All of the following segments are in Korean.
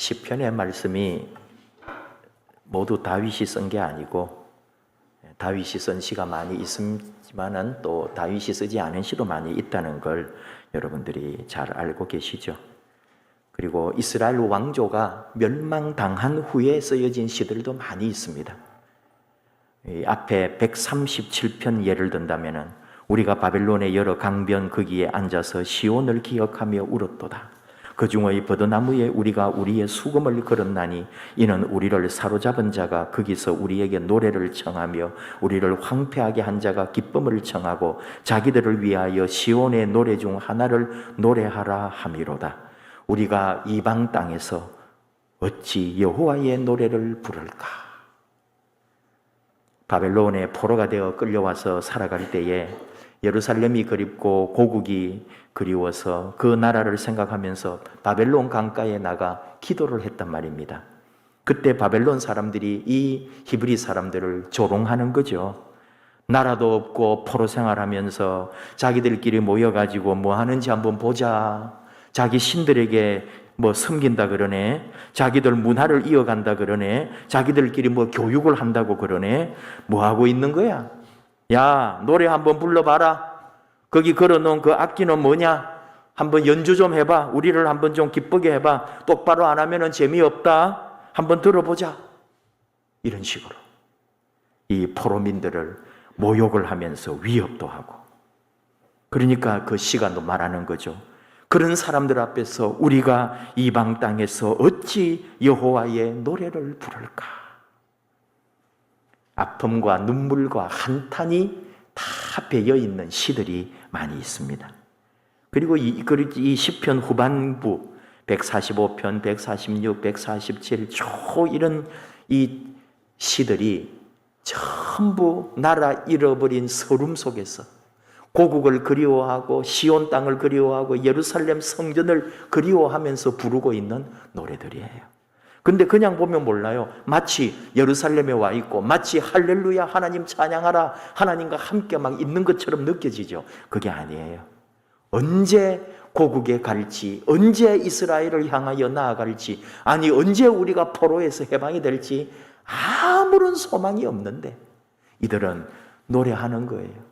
시편의 말씀이 모두 다윗이 쓴 게 아니고 다윗이 쓴 시가 많이 있지만은 또 다윗이 쓰지 않은 시도 많이 있다는 걸 여러분들이 잘 알고 계시죠. 그리고 이스라엘 왕조가 멸망당한 후에 쓰여진 시들도 많이 있습니다. 이 앞에 137편 예를 든다면은 우리가 바벨론의 여러 강변 거기에 앉아서 시온을 기억하며 울었도다. 그 중의 버드나무에 우리가 우리의 수금을 걸었나니 이는 우리를 사로잡은 자가 거기서 우리에게 노래를 청하며 우리를 황폐하게 한 자가 기쁨을 청하고 자기들을 위하여 시온의 노래 중 하나를 노래하라 함이로다. 우리가 이방 땅에서 어찌 여호와의 노래를 부를까? 바벨론의 포로가 되어 끌려와서 살아갈 때에 예루살렘이 그립고 고국이 그리워서 그 나라를 생각하면서 바벨론 강가에 나가 기도를 했단 말입니다. 그때 바벨론 사람들이 이 히브리 사람들을 조롱하는 거죠. 나라도 없고 포로 생활하면서 자기들끼리 모여가지고 뭐 하는지 한번 보자. 자기 신들에게 뭐 섬긴다 그러네. 자기들 문화를 이어간다 그러네. 자기들끼리 뭐 교육을 한다고 그러네. 뭐 하고 있는 거야? 야, 노래 한번 불러봐라. 거기 걸어놓은 그 악기는 뭐냐? 한번 연주 좀 해봐. 우리를 한번 좀 기쁘게 해봐. 똑바로 안 하면은 재미없다. 한번 들어보자. 이런 식으로 이 포로민들을 모욕을 하면서 위협도 하고, 그러니까 그 시간도 말하는 거죠. 그런 사람들 앞에서 우리가 이방 땅에서 어찌 여호와의 노래를 부를까? 아픔과 눈물과 한탄이 다 배어 있는 시들이 많이 있습니다. 그리고 이 시편 후반부 145편, 146, 147 이런 이 시들이 전부 나라 잃어버린 서름 속에서 고국을 그리워하고 시온 땅을 그리워하고 예루살렘 성전을 그리워하면서 부르고 있는 노래들이에요. 근데 그냥 보면 몰라요. 마치 예루살렘에 와 있고 마치 할렐루야 하나님 찬양하라 하나님과 함께 막 있는 것처럼 느껴지죠. 그게 아니에요. 언제 고국에 갈지, 언제 이스라엘을 향하여 나아갈지, 아니 언제 우리가 포로에서 해방이 될지 아무런 소망이 없는데 이들은 노래하는 거예요.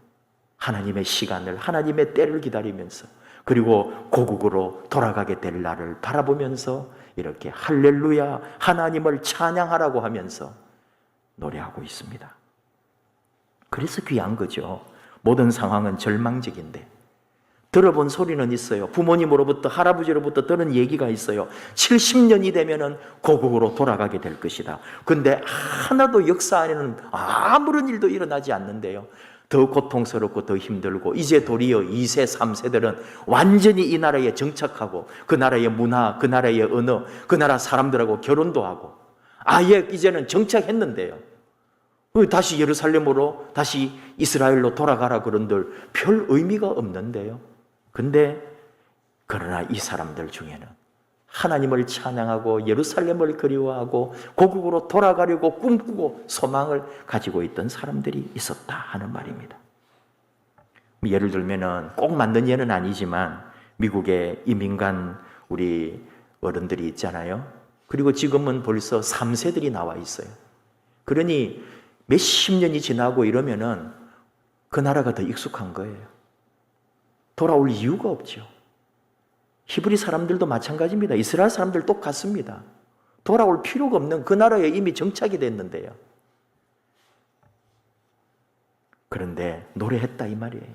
하나님의 시간을, 하나님의 때를 기다리면서, 그리고 고국으로 돌아가게 될 날을 바라보면서 이렇게 할렐루야 하나님을 찬양하라고 하면서 노래하고 있습니다. 그래서 귀한 거죠. 모든 상황은 절망적인데 들어본 소리는 있어요. 부모님으로부터 할아버지로부터 들은 얘기가 있어요. 70년이 되면은 고국으로 돌아가게 될 것이다. 근데 하나도 역사 안에는 아무런 일도 일어나지 않는데요. 더 고통스럽고 더 힘들고 이제 도리어 2세, 3세들은 완전히 이 나라에 정착하고 그 나라의 문화, 그 나라의 언어, 그 나라 사람들하고 결혼도 하고 아예 이제는 정착했는데요. 다시 예루살렘으로, 다시 이스라엘로 돌아가라 그런들 별 의미가 없는데요. 근데 그러나 이 사람들 중에는 하나님을 찬양하고 예루살렘을 그리워하고 고국으로 돌아가려고 꿈꾸고 소망을 가지고 있던 사람들이 있었다 하는 말입니다. 예를 들면은 꼭 맞는 예는 아니지만 미국의 이민간 우리 어른들이 있잖아요. 그리고 지금은 벌써 3세들이 나와 있어요. 그러니 몇십 년이 지나고 이러면은 그 나라가 더 익숙한 거예요. 돌아올 이유가 없죠. 히브리 사람들도 마찬가지입니다. 이스라엘 사람들 똑같습니다. 돌아올 필요가 없는 그 나라에 이미 정착이 됐는데요. 그런데 노래했다 이 말이에요.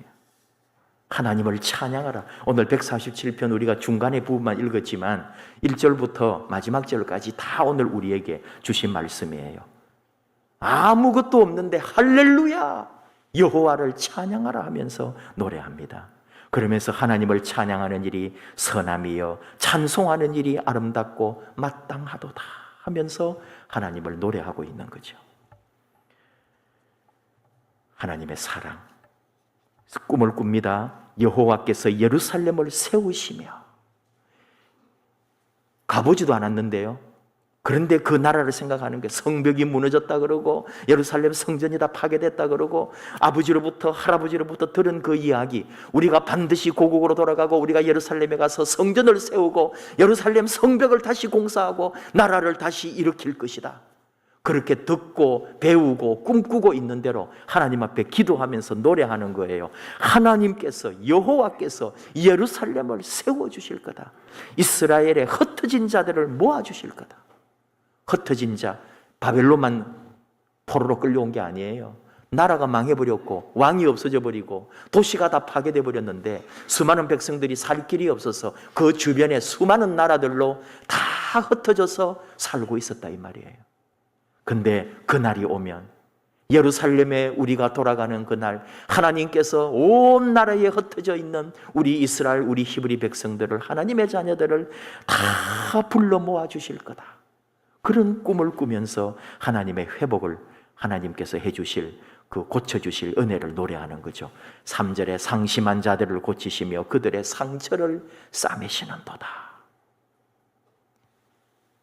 하나님을 찬양하라. 오늘 147편 우리가 중간의 부분만 읽었지만 1절부터 마지막 절까지 다 오늘 우리에게 주신 말씀이에요. 아무것도 없는데 할렐루야 여호와를 찬양하라 하면서 노래합니다. 그러면서 하나님을 찬양하는 일이 선함이요 찬송하는 일이 아름답고 마땅하도다 하면서 하나님을 노래하고 있는 거죠. 하나님의 사랑, 꿈을 꿉니다. 여호와께서 예루살렘을 세우시며, 가보지도 않았는데요. 그런데 그 나라를 생각하는 게 성벽이 무너졌다 그러고 예루살렘 성전이 다 파괴됐다 그러고 아버지로부터 할아버지로부터 들은 그 이야기, 우리가 반드시 고국으로 돌아가고 우리가 예루살렘에 가서 성전을 세우고 예루살렘 성벽을 다시 공사하고 나라를 다시 일으킬 것이다. 그렇게 듣고 배우고 꿈꾸고 있는 대로 하나님 앞에 기도하면서 노래하는 거예요. 하나님께서, 여호와께서 예루살렘을 세워주실 거다. 이스라엘의 흩어진 자들을 모아주실 거다. 흩어진 자, 바벨론만 포로로 끌려온 게 아니에요. 나라가 망해버렸고 왕이 없어져 버리고 도시가 다 파괴돼 버렸는데 수많은 백성들이 살 길이 없어서 그 주변에 수많은 나라들로 다 흩어져서 살고 있었다 이 말이에요. 근데 그날이 오면, 예루살렘에 우리가 돌아가는 그날, 하나님께서 온 나라에 흩어져 있는 우리 이스라엘, 우리 히브리 백성들을, 하나님의 자녀들을 다 불러 모아 주실 거다. 그런 꿈을 꾸면서 하나님의 회복을 하나님께서 해주실, 그 고쳐주실 은혜를 노래하는 거죠. 3절에 상심한 자들을 고치시며 그들의 상처를 싸매시는도다.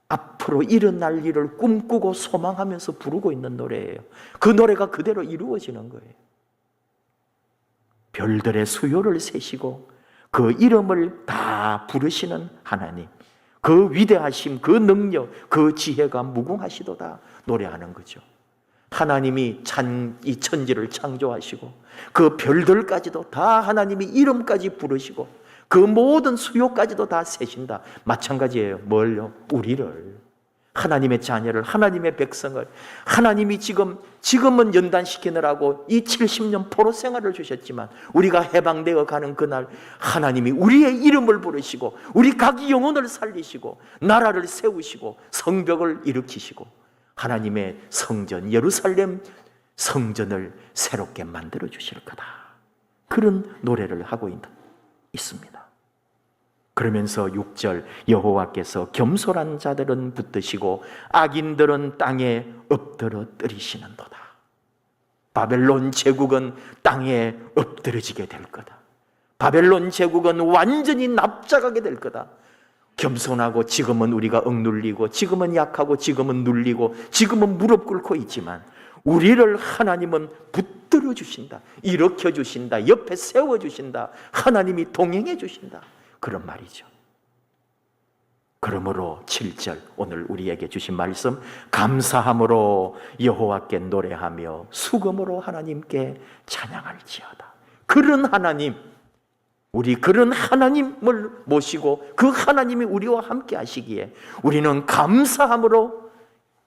앞으로 일어날 일을 꿈꾸고 소망하면서 부르고 있는 노래예요. 그 노래가 그대로 이루어지는 거예요. 별들의 수요를 세시고 그 이름을 다 부르시는 하나님, 그 위대하심, 그 능력, 그 지혜가 무궁하시도다 노래하는 거죠. 하나님이 이 천지를 창조하시고 그 별들까지도 다 하나님이 이름까지 부르시고 그 모든 수요까지도 다 세신다. 마찬가지예요. 뭘요? 우리를, 하나님의 자녀를, 하나님의 백성을 하나님이 지금은 연단시키느라고 이 70년 포로 생활을 주셨지만 우리가 해방되어 가는 그날 하나님이 우리의 이름을 부르시고 우리 각 영혼을 살리시고 나라를 세우시고 성벽을 일으키시고 하나님의 성전, 예루살렘 성전을 새롭게 만들어 주실 거다. 그런 노래를 하고 있습니다. 그러면서 6절, 여호와께서 겸손한 자들은 붙드시고 악인들은 땅에 엎드러 뜨리시는도다. 바벨론 제국은 땅에 엎드러지게 될 거다. 바벨론 제국은 완전히 납작하게 될 거다. 겸손하고 지금은 우리가 억눌리고 지금은 약하고 지금은 눌리고 지금은 무릎 꿇고 있지만 우리를 하나님은 붙들어 주신다. 일으켜 주신다. 옆에 세워 주신다. 하나님이 동행해 주신다. 그런 말이죠. 그러므로 7절 오늘 우리에게 주신 말씀, 감사함으로 여호와께 노래하며 수금으로 하나님께 찬양할지어다. 그런 하나님, 우리 그런 하나님을 모시고 그 하나님이 우리와 함께 하시기에 우리는 감사함으로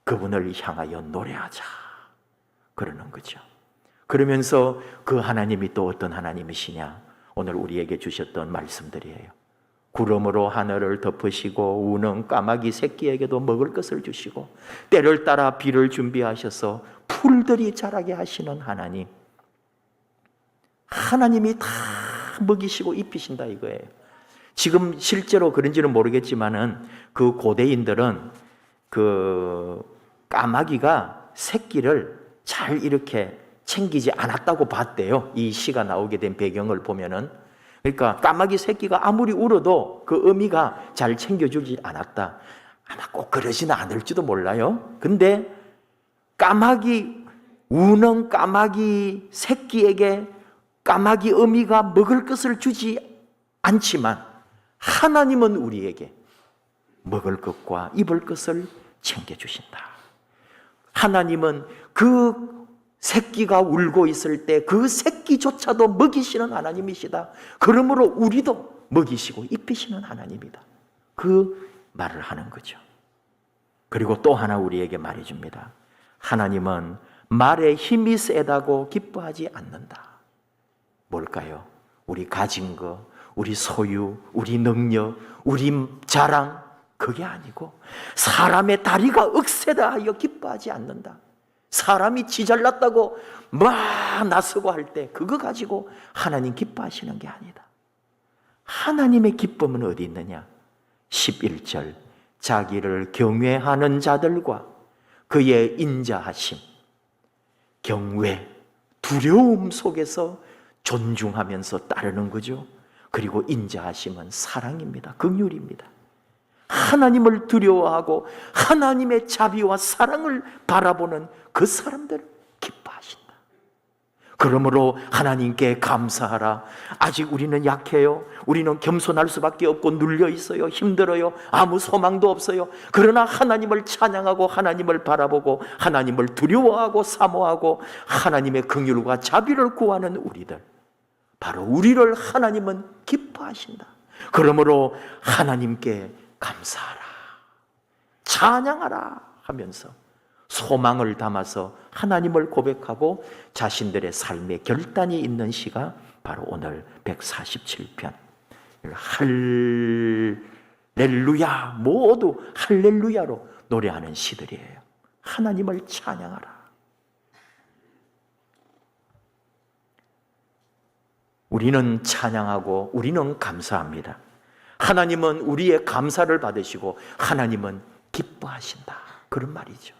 그분을 향하여 노래하자. 그러는 거죠. 그러면서 그 하나님이 또 어떤 하나님이시냐? 오늘 우리에게 주셨던 말씀들이에요. 구름으로 하늘을 덮으시고 우는 까마귀 새끼에게도 먹을 것을 주시고 때를 따라 비를 준비하셔서 풀들이 자라게 하시는 하나님. 하나님이 다 먹이시고 입히신다 이거예요. 지금 실제로 그런지는 모르겠지만은 그 고대인들은 그 까마귀가 새끼를 잘 이렇게 챙기지 않았다고 봤대요. 이 시가 나오게 된 배경을 보면은. 그러니까 까마귀 새끼가 아무리 울어도 그 어미가 잘 챙겨주지 않았다. 아마 꼭 그러지는 않을지도 몰라요. 근데 우는 까마귀 새끼에게 까마귀 어미가 먹을 것을 주지 않지만 하나님은 우리에게 먹을 것과 입을 것을 챙겨주신다. 하나님은 그 새끼가 울고 있을 때 그 새끼조차도 먹이시는 하나님이시다. 그러므로 우리도 먹이시고 입히시는 하나님이다. 그 말을 하는 거죠. 그리고 또 하나 우리에게 말해줍니다. 하나님은 말에 힘이 세다고 기뻐하지 않는다. 뭘까요? 우리 가진 거, 우리 소유, 우리 능력, 우리 자랑, 그게 아니고 사람의 다리가 억세다 하여 기뻐하지 않는다. 사람이 지 잘났다고 막 나서고 할 때 그거 가지고 하나님 기뻐하시는 게 아니다. 하나님의 기쁨은 어디 있느냐? 11절, 자기를 경외하는 자들과 그의 인자하심, 경외, 두려움 속에서 존중하면서 따르는 거죠. 그리고 인자하심은 사랑입니다. 긍휼입니다. 하나님을 두려워하고 하나님의 자비와 사랑을 바라보는 그 사람들을 기뻐하신다. 그러므로 하나님께 감사하라. 아직 우리는 약해요. 우리는 겸손할 수밖에 없고 눌려 있어요. 힘들어요. 아무 소망도 없어요. 그러나 하나님을 찬양하고 하나님을 바라보고 하나님을 두려워하고 사모하고 하나님의 긍휼과 자비를 구하는 우리들, 바로 우리를 하나님은 기뻐하신다. 그러므로 하나님께 감사하라, 찬양하라 하면서 소망을 담아서 하나님을 고백하고 자신들의 삶의 결단이 있는 시가 바로 오늘 147편 할렐루야, 모두 할렐루야로 노래하는 시들이에요. 하나님을 찬양하라. 우리는 찬양하고 우리는 감사합니다. 하나님은 우리의 감사를 받으시고 하나님은 기뻐하신다, 그런 말이죠.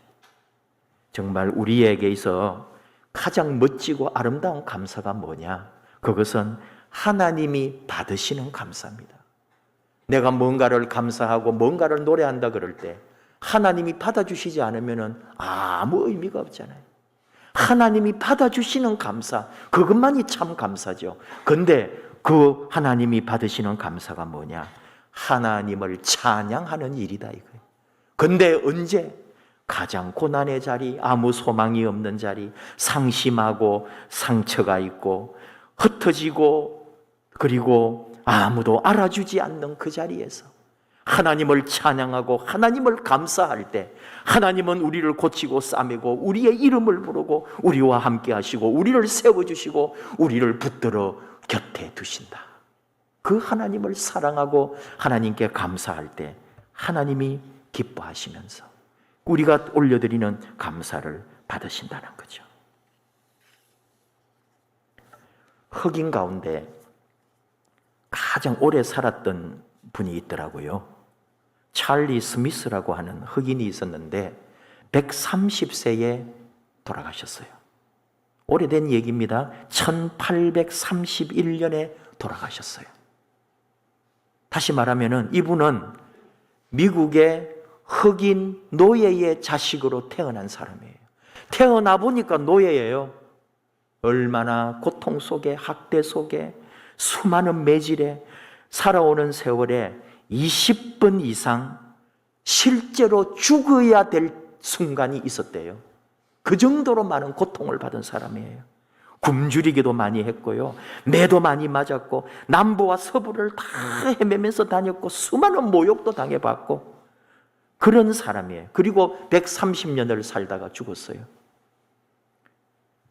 정말 우리에게 있어 가장 멋지고 아름다운 감사가 뭐냐? 그것은 하나님이 받으시는 감사입니다. 내가 뭔가를 감사하고 뭔가를 노래한다 그럴 때 하나님이 받아주시지 않으면 아무 의미가 없잖아요. 하나님이 받아주시는 감사, 그것만이 참 감사죠. 근데 그 하나님이 받으시는 감사가 뭐냐? 하나님을 찬양하는 일이다 이거예요. 근데 언제? 가장 고난의 자리, 아무 소망이 없는 자리, 상심하고 상처가 있고 흩어지고 그리고 아무도 알아주지 않는 그 자리에서 하나님을 찬양하고 하나님을 감사할 때 하나님은 우리를 고치고 싸매고 우리의 이름을 부르고 우리와 함께 하시고 우리를 세워주시고 우리를 붙들어 곁에 두신다. 그 하나님을 사랑하고 하나님께 감사할 때 하나님이 기뻐하시면서 우리가 올려드리는 감사를 받으신다는 거죠. 흑인 가운데 가장 오래 살았던 분이 있더라고요. 찰리 스미스라고 하는 흑인이 있었는데 130세에 돌아가셨어요. 오래된 얘기입니다. 1831년에 돌아가셨어요. 다시 말하면 이분은 미국의 흑인 노예의 자식으로 태어난 사람이에요. 태어나 보니까 노예예요. 얼마나 고통 속에, 학대 속에, 수많은 매질에 살아오는 세월에 20번 이상 실제로 죽어야 될 순간이 있었대요. 그 정도로 많은 고통을 받은 사람이에요. 굶주리기도 많이 했고요, 매도 많이 맞았고 남부와 서부를 다 헤매면서 다녔고 수많은 모욕도 당해봤고 그런 사람이에요. 그리고 130년을 살다가 죽었어요.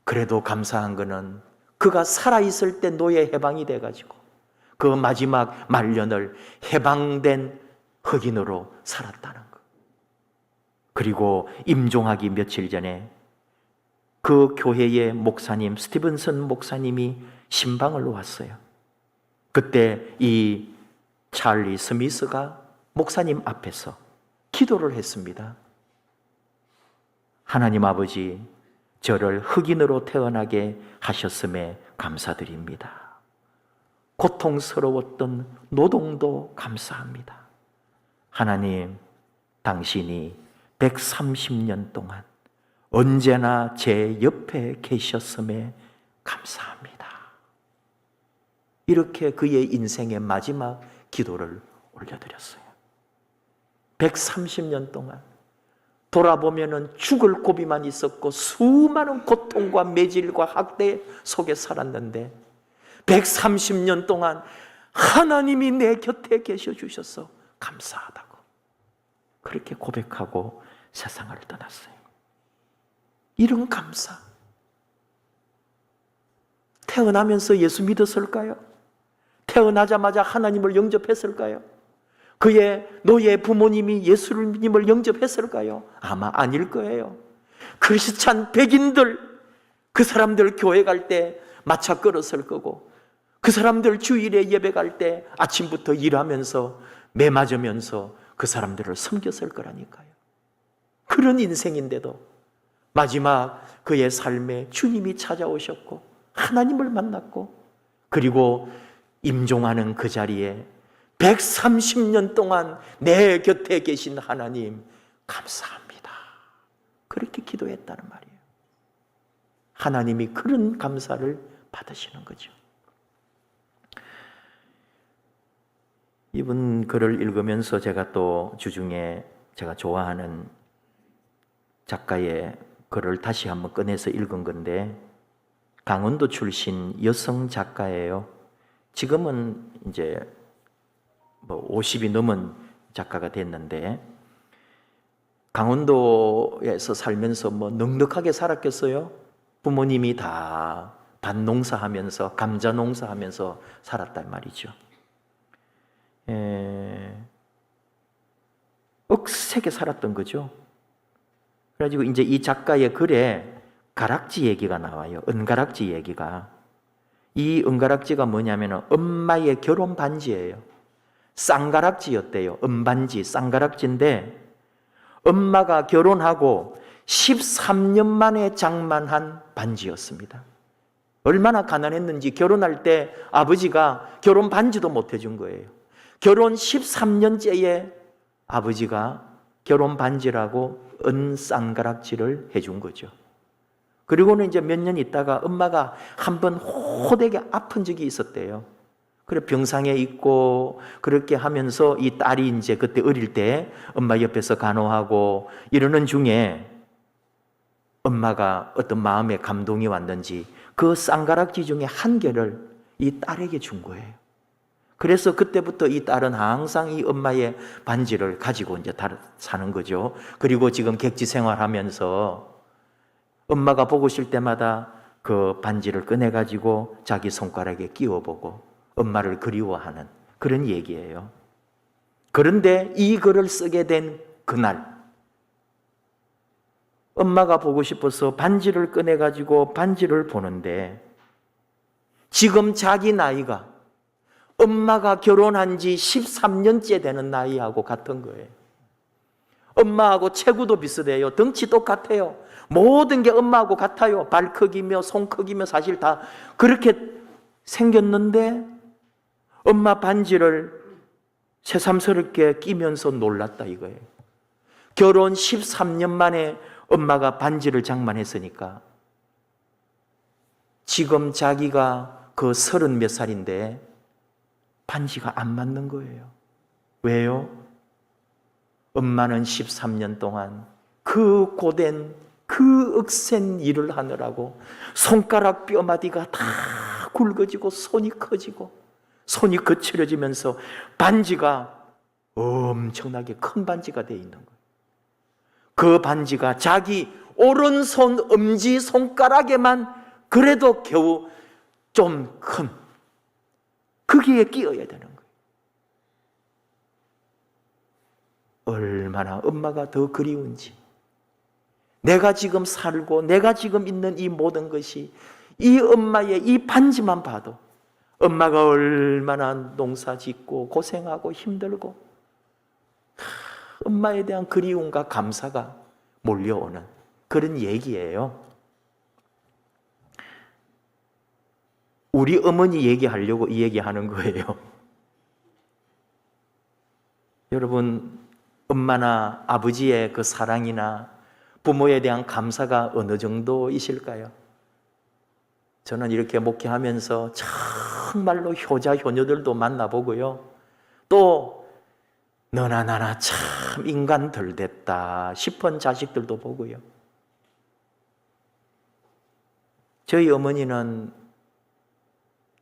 그래도 감사한 거는 그가 살아있을 때 노예 해방이 돼가지고 그 마지막 말년을 해방된 흑인으로 살았다는 거. 그리고 임종하기 며칠 전에 그 교회의 목사님, 스티븐슨 목사님이 신방을 왔어요. 그때 이 찰리 스미스가 목사님 앞에서 기도를 했습니다. 하나님 아버지, 저를 흑인으로 태어나게 하셨음에 감사드립니다. 고통스러웠던 노동도 감사합니다. 하나님, 당신이 130년 동안 언제나 제 옆에 계셨음에 감사합니다. 이렇게 그의 인생의 마지막 기도를 올려드렸어요. 130년 동안 돌아보면 죽을 고비만 있었고 수많은 고통과 매질과 학대 속에 살았는데 130년 동안 하나님이 내 곁에 계셔 주셔서 감사하다고 그렇게 고백하고 세상을 떠났어요. 이런 감사. 태어나면서 예수 믿었을까요? 태어나자마자 하나님을 영접했을까요? 그의 노예 부모님이 예수님을 영접했을까요? 아마 아닐 거예요. 크리스찬 백인들, 그 사람들 교회 갈 때 마차 끌었을 거고 그 사람들 주일에 예배 갈 때 아침부터 일하면서 매 맞으면서 그 사람들을 섬겼을 거라니까요. 그런 인생인데도 마지막 그의 삶에 주님이 찾아오셨고 하나님을 만났고 그리고 임종하는 그 자리에 130년 동안 내 곁에 계신 하나님 감사합니다. 그렇게 기도했다는 말이에요. 하나님이 그런 감사를 받으시는 거죠. 이분 글을 읽으면서 제가 또 주중에 제가 좋아하는 작가의 글을 다시 한번 꺼내서 읽은 건데, 강원도 출신 여성 작가예요. 지금은 이제 50이 넘은 작가가 됐는데, 강원도에서 살면서 넉넉하게 살았겠어요? 부모님이 다 밭농사하면서 감자농사하면서 살았단 말이죠. 억세게 살았던 거죠. 그래가지고 이제 이 작가의 글에 가락지 얘기가 나와요. 은가락지 얘기가. 이 은가락지가 뭐냐면은 엄마의 결혼 반지예요. 쌍가락지였대요. 은반지, 쌍가락지인데 엄마가 결혼하고 13년 만에 장만한 반지였습니다. 얼마나 가난했는지 결혼할 때 아버지가 결혼 반지도 못 해준 거예요. 결혼 13년째에 아버지가 결혼 반지라고 은 쌍가락지를 해준 거죠. 그리고는 이제 몇 년 있다가 엄마가 한번 호되게 아픈 적이 있었대요. 그래 병상에 있고 그렇게 하면서 이 딸이 이제 그때 어릴 때 엄마 옆에서 간호하고 이러는 중에 엄마가 어떤 마음에 감동이 왔는지 그 쌍가락지 중에 한 개를 이 딸에게 준 거예요. 그래서 그때부터 이 딸은 항상 이 엄마의 반지를 가지고 이제 사는 거죠. 그리고 지금 객지 생활하면서 엄마가 보고 싶을 때마다 그 반지를 꺼내가지고 자기 손가락에 끼워보고 엄마를 그리워하는 그런 얘기예요. 그런데 이 글을 쓰게 된 그날, 엄마가 보고 싶어서 반지를 꺼내가지고 반지를 보는데 지금 자기 나이가 엄마가 결혼한 지 13년째 되는 나이하고 같은 거예요. 엄마하고 체구도 비슷해요. 덩치 똑같아요. 모든 게 엄마하고 같아요. 발 크기며 손 크기며 사실 다 그렇게 생겼는데 엄마 반지를 새삼스럽게 끼면서 놀랐다 이거예요. 결혼 13년 만에 엄마가 반지를 장만했으니까 지금 자기가 그 30몇 살인데 반지가 안 맞는 거예요. 왜요? 엄마는 13년 동안 그 고된 그 억센 일을 하느라고 손가락 뼈마디가 다 굵어지고 손이 커지고 손이 거칠어지면서 반지가 엄청나게 큰 반지가 되어 있는 거예요. 그 반지가 자기 오른손 엄지 손가락에만 그래도 겨우 좀 큰 거기에 끼어야 되는 거예요. 얼마나 엄마가 더 그리운지, 내가 지금 살고 내가 지금 있는 이 모든 것이 이 엄마의 이 반지만 봐도 엄마가 얼마나 농사 짓고 고생하고 힘들고 엄마에 대한 그리움과 감사가 몰려오는 그런 얘기예요. 우리 어머니 얘기하려고 이 얘기하는 거예요. 여러분, 엄마나 아버지의 그 사랑이나 부모에 대한 감사가 어느 정도이실까요? 저는 이렇게 목회하면서 정말로 효자, 효녀들도 만나보고요. 또 너나 나나 참 인간 덜 됐다 싶은 자식들도 보고요. 저희 어머니는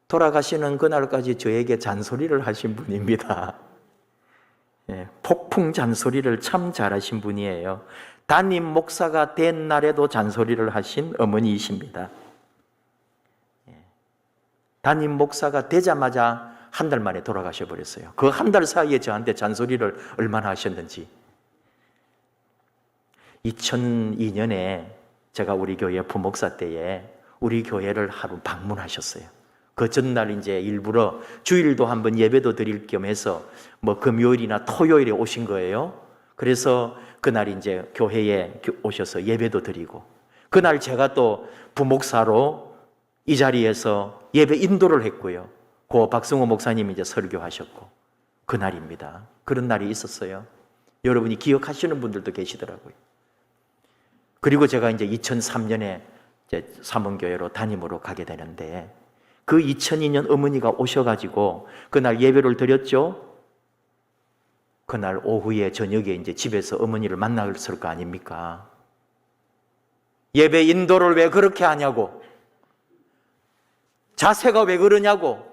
돌아가시는 그날까지 저에게 잔소리를 하신 분입니다. 폭풍 잔소리를 참 잘하신 분이에요. 담임 목사가 된 날에도 잔소리를 하신 어머니이십니다. 담임 목사가 되자마자 한 달 만에 돌아가셔 버렸어요. 그 한 달 사이에 저한테 잔소리를 얼마나 하셨는지. 2002년에 제가 우리 교회 부목사 때에 우리 교회를 하루 방문하셨어요. 그 전날 이제 일부러 주일도 한번 예배도 드릴 겸 해서 뭐 금요일이나 토요일에 오신 거예요. 그래서 그날 이제 교회에 오셔서 예배도 드리고, 그날 제가 또 부목사로 이 자리에서 예배 인도를 했고요. 고 박승호 목사님이 이제 설교하셨고, 그날입니다. 그런 날이 있었어요. 여러분이 기억하시는 분들도 계시더라고요. 그리고 제가 이제 2003년에 이제 삼원교회로 담임으로 가게 되는데, 그 2002년 어머니가 오셔가지고 그날 예배를 드렸죠. 그날 오후에 저녁에 이제 집에서 어머니를 만났을 거 아닙니까? 예배 인도를 왜 그렇게 하냐고, 자세가 왜 그러냐고,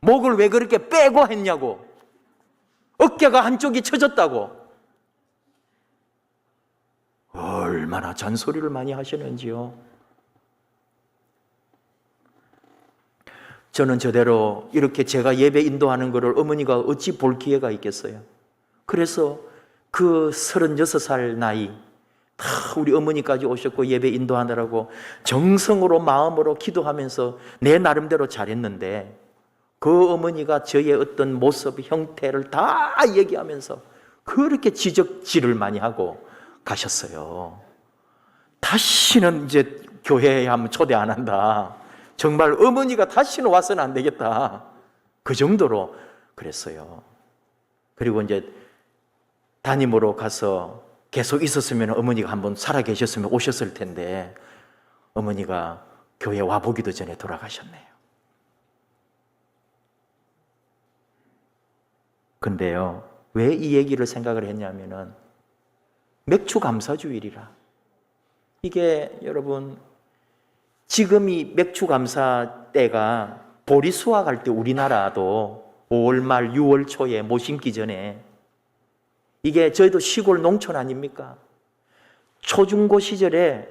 목을 왜 그렇게 빼고 했냐고, 어깨가 한쪽이 처졌다고, 얼마나 잔소리를 많이 하시는지요. 저는 저대로 이렇게 제가 예배 인도하는 것을 어머니가 어찌 볼 기회가 있겠어요. 그래서 그 36살 나이 다 우리 어머니까지 오셨고 예배 인도하느라고 정성으로 마음으로 기도하면서 내 나름대로 잘했는데, 그 어머니가 저의 어떤 모습 형태를 다 얘기하면서 그렇게 지적질을 많이 하고 가셨어요. 다시는 이제 교회에 한번 초대 안 한다, 정말 어머니가 다시는 와서는 안 되겠다, 그 정도로 그랬어요. 그리고 이제 담임으로 가서 계속 있었으면 어머니가 한번 살아 계셨으면 오셨을 텐데, 어머니가 교회 와보기도 전에 돌아가셨네요. 근데요, 왜 이 얘기를 생각을 했냐면은 맥주 감사주일이라. 이게 여러분, 지금 이 맥주 감사 때가 보리 수확할 때 우리나라도 5월 말 6월 초에 못 심기 전에, 이게 저희도 시골 농촌 아닙니까? 초중고 시절에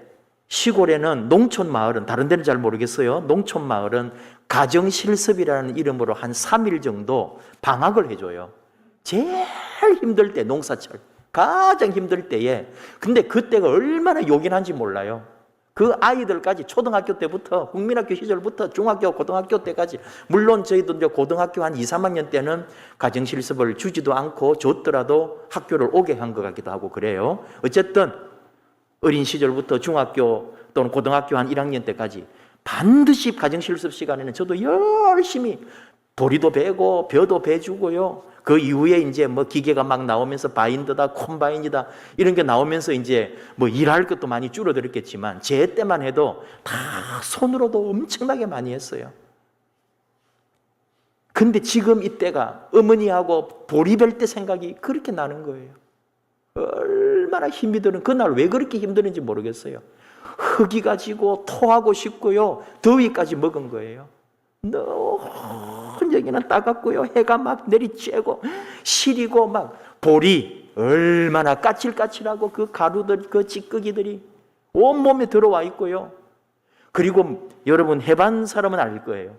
시골에는 농촌 마을은, 다른 데는 잘 모르겠어요, 농촌 마을은 가정실습이라는 이름으로 한 3일 정도 방학을 해줘요. 제일 힘들 때, 농사철 가장 힘들 때에. 근데 그때가 얼마나 요긴한지 몰라요. 그 아이들까지 초등학교 때부터, 국민학교 시절부터 중학교, 고등학교 때까지, 물론 저희도 이제 고등학교 한 2, 3학년 때는 가정실습을 주지도 않고 줬더라도 학교를 오게 한 것 같기도 하고 그래요. 어쨌든 어린 시절부터 중학교 또는 고등학교 한 1학년 때까지 반드시 가정실습 시간에는 저도 열심히 보리도 베고 벼도 베주고요. 그 이후에 이제 뭐 기계가 막 나오면서 바인더다, 콤바인이다 이런 게 나오면서 이제 뭐 일할 것도 많이 줄어들었겠지만, 제 때만 해도 다 손으로도 엄청나게 많이 했어요. 근데 지금 이때가 어머니하고 보리 벨 때 생각이 그렇게 나는 거예요. 얼마나 힘이 드는, 그날 왜 그렇게 힘드는지 모르겠어요. 흙이가 지고 토하고 싶고요, 더위까지 먹은 거예요. 여기는 따갑고요, 해가 막 내리쬐고 시리고, 막 보리 얼마나 까칠까칠하고 그 가루들, 그 찌꺼기들이 온몸에 들어와 있고요. 그리고 여러분, 해반 사람은 알 거예요.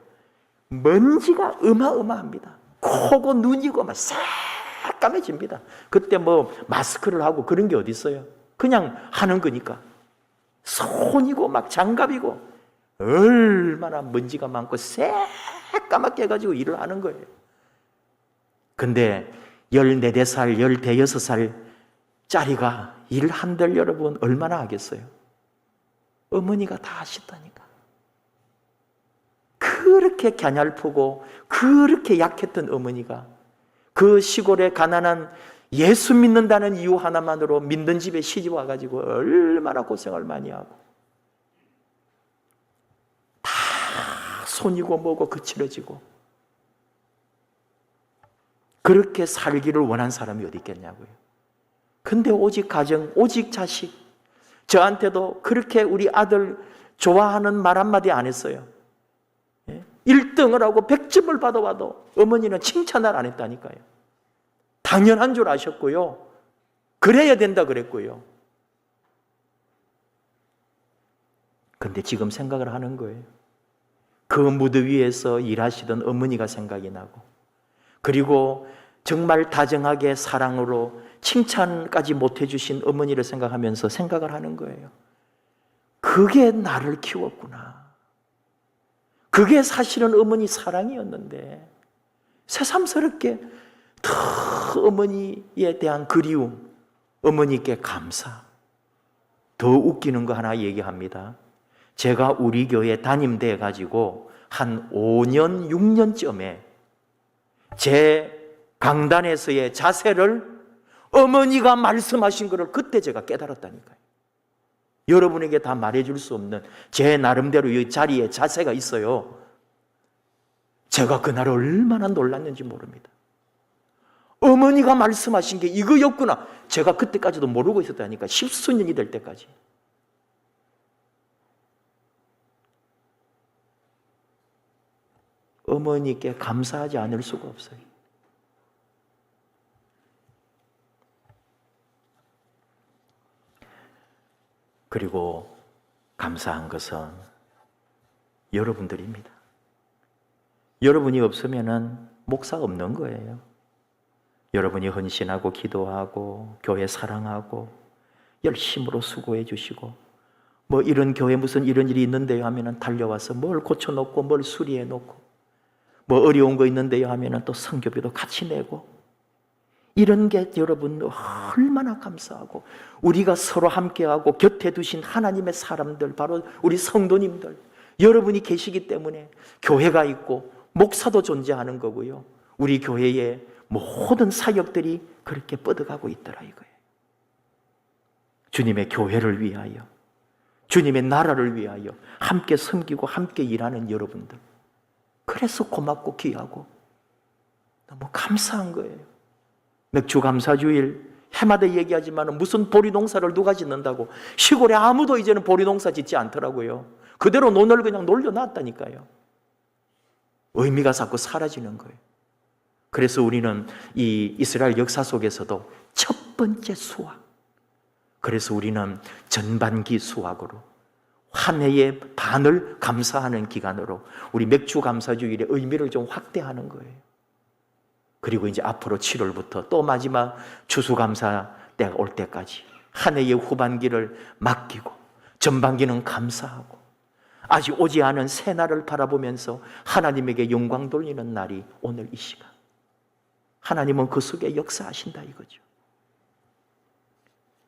먼지가 어마어마합니다. 코고 눈이고 막 새까매집니다. 그때 뭐 마스크를 하고 그런 게 어디 있어요? 그냥 하는 거니까. 손이고 막 장갑이고 얼마나 먼지가 많고 새까맣게 해가지고 일을 하는 거예요. 근데 14살, 16살 짜리가 일 한들 여러분 얼마나 하겠어요? 어머니가 다 하시다니까. 그렇게 갸냘프고 그렇게 약했던 어머니가 그 시골의 가난한, 예수 믿는다는 이유 하나만으로 믿는 집에 시집 와가지고 얼마나 고생을 많이 하고 다 손이고 뭐고 거칠어지고, 그렇게 살기를 원한 사람이 어디 있겠냐고요. 근데 오직 가정, 오직 자식, 저한테도 그렇게 우리 아들 좋아하는 말 한마디 안 했어요. 1등을 하고 100점을 받아와도 어머니는 칭찬을 안 했다니까요. 당연한 줄 아셨고요. 그래야 된다 그랬고요. 근데 지금 생각을 하는 거예요. 그 무드 위에서 일하시던 어머니가 생각이 나고, 그리고 정말 다정하게 사랑으로 칭찬까지 못 해주신 어머니를 생각하면서 생각을 하는 거예요. 그게 나를 키웠구나. 그게 사실은 어머니 사랑이었는데, 새삼스럽게 더 어머니에 대한 그리움, 어머니께 감사. 더 웃기는 거 하나 얘기합니다. 제가 우리 교회 담임돼 가지고 한 5년, 6년쯤에 제 강단에서의 자세를 어머니가 말씀하신 것을 그때 제가 깨달았다니까요. 여러분에게 다 말해줄 수 없는 제 나름대로 이 자리에 자세가 있어요. 제가 그날 얼마나 놀랐는지 모릅니다. 어머니가 말씀하신 게 이거였구나. 제가 그때까지도 모르고 있었다니까. 십수년이 될 때까지. 어머니께 감사하지 않을 수가 없어요. 그리고 감사한 것은 여러분들입니다. 여러분이 없으면 목사가 없는 거예요. 여러분이 헌신하고 기도하고 교회 사랑하고 열심으로 수고해 주시고 뭐 이런 교회 무슨 이런 일이 있는데요 하면은 달려와서 뭘 고쳐놓고 뭘 수리해 놓고 뭐 어려운 거 있는데요 하면은 또 선교비도 같이 내고 이런 게 여러분 얼마나 감사하고 우리가 서로 함께하고 곁에 두신 하나님의 사람들 바로 우리 성도님들 여러분이 계시기 때문에 교회가 있고 목사도 존재하는 거고요. 우리 교회의 모든 사역들이 그렇게 뻗어가고 있더라 이거예요. 주님의 교회를 위하여 주님의 나라를 위하여 함께 섬기고 함께 일하는 여러분들 그래서 고맙고 귀하고 너무 감사한 거예요. 맥주 감사주일 해마다 얘기하지만 무슨 보리농사를 누가 짓는다고 시골에 아무도 이제는 보리농사 짓지 않더라고요. 그대로 논을 그냥 놀려놨다니까요. 의미가 자꾸 사라지는 거예요. 그래서 우리는 이 이스라엘 역사 속에서도 첫 번째 수확 그래서 우리는 전반기 수확으로 한 해의 반을 감사하는 기간으로 우리 맥주 감사주일의 의미를 좀 확대하는 거예요. 그리고 이제 앞으로 7월부터 또 마지막 추수감사 때가 올 때까지 한 해의 후반기를 맡기고 전반기는 감사하고 아직 오지 않은 새날을 바라보면서 하나님에게 영광 돌리는 날이 오늘 이 시간. 하나님은 그 속에 역사하신다 이거죠.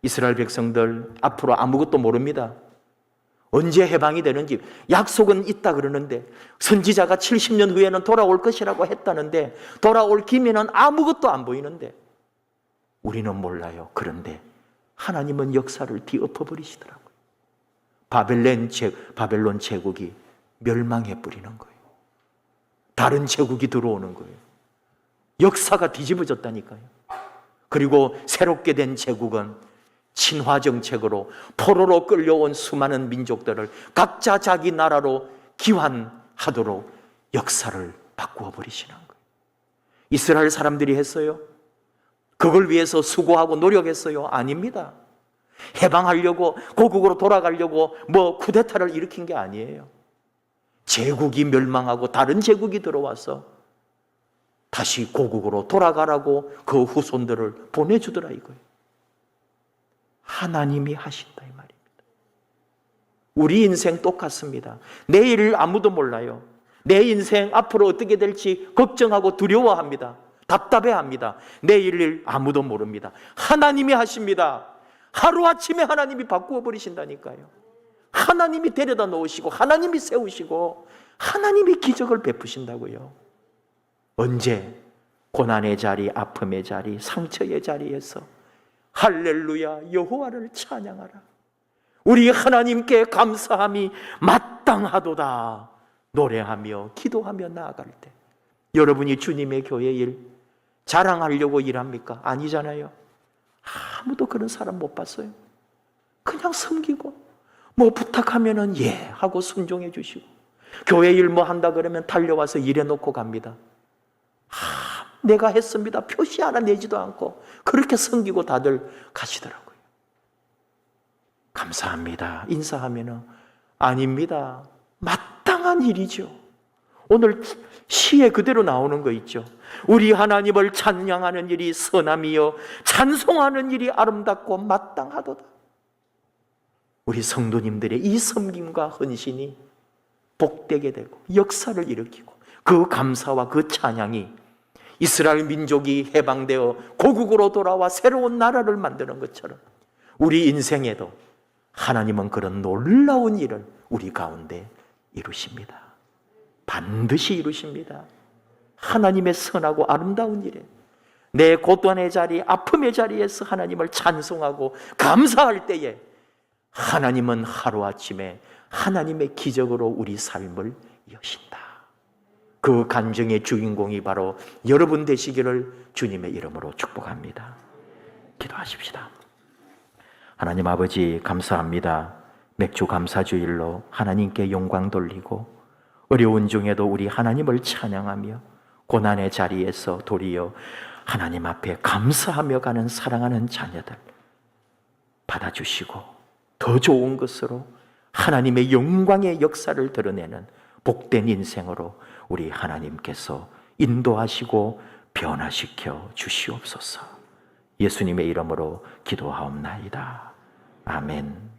이스라엘 백성들 앞으로 아무것도 모릅니다. 언제 해방이 되는지 약속은 있다 그러는데 선지자가 70년 후에는 돌아올 것이라고 했다는데 돌아올 기미는 아무것도 안 보이는데 우리는 몰라요. 그런데 하나님은 역사를 뒤엎어버리시더라고요. 바벨론 제국이 멸망해 버리는 거예요. 다른 제국이 들어오는 거예요. 역사가 뒤집어졌다니까요. 그리고 새롭게 된 제국은 친화 정책으로 포로로 끌려온 수많은 민족들을 각자 자기 나라로 귀환하도록 역사를 바꾸어 버리시는 거예요. 이스라엘 사람들이 했어요? 그걸 위해서 수고하고 노력했어요? 아닙니다. 해방하려고 고국으로 돌아가려고 뭐 쿠데타를 일으킨 게 아니에요. 제국이 멸망하고 다른 제국이 들어와서 다시 고국으로 돌아가라고 그 후손들을 보내주더라 이거예요. 하나님이 하신다 이 말입니다. 우리 인생 똑같습니다. 내일 아무도 몰라요. 내 인생 앞으로 어떻게 될지 걱정하고 두려워합니다. 답답해합니다. 내일 아무도 모릅니다. 하나님이 하십니다. 하루아침에 하나님이 바꾸어 버리신다니까요. 하나님이 데려다 놓으시고 하나님이 세우시고 하나님이 기적을 베푸신다고요. 언제? 고난의 자리, 아픔의 자리, 상처의 자리에서 할렐루야 여호와를 찬양하라. 우리 하나님께 감사함이 마땅하도다. 노래하며 기도하며 나아갈 때 여러분이 주님의 교회 일 자랑하려고 일합니까? 아니잖아요. 아무도 그런 사람 못 봤어요. 그냥 섬기고 뭐 부탁하면은 예 하고 순종해 주시고 교회 일 뭐 한다 그러면 달려와서 일해 놓고 갑니다. 내가 했습니다. 표시 하나 내지도 않고 그렇게 섬기고 다들 가시더라고요. 감사합니다. 인사하면은 아닙니다. 마땅한 일이죠. 오늘 시에 그대로 나오는 거 있죠. 우리 하나님을 찬양하는 일이 선함이요 찬송하는 일이 아름답고 마땅하도다. 우리 성도님들의 이 섬김과 헌신이 복되게 되고 역사를 일으키고 그 감사와 그 찬양이 이스라엘 민족이 해방되어 고국으로 돌아와 새로운 나라를 만드는 것처럼 우리 인생에도 하나님은 그런 놀라운 일을 우리 가운데 이루십니다. 반드시 이루십니다. 하나님의 선하고 아름다운 일에 내 고단의 자리, 아픔의 자리에서 하나님을 찬송하고 감사할 때에 하나님은 하루아침에 하나님의 기적으로 우리 삶을 여신다. 그 간증의 주인공이 바로 여러분 되시기를 주님의 이름으로 축복합니다. 기도하십시다. 하나님 아버지, 감사합니다. 맥주 감사주일로 하나님께 영광 돌리고 어려운 중에도 우리 하나님을 찬양하며 고난의 자리에서 도리어 하나님 앞에 감사하며 가는 사랑하는 자녀들 받아주시고 더 좋은 것으로 하나님의 영광의 역사를 드러내는 복된 인생으로 우리 하나님께서 인도하시고 변화시켜 주시옵소서. 예수님의 이름으로 기도하옵나이다. 아멘.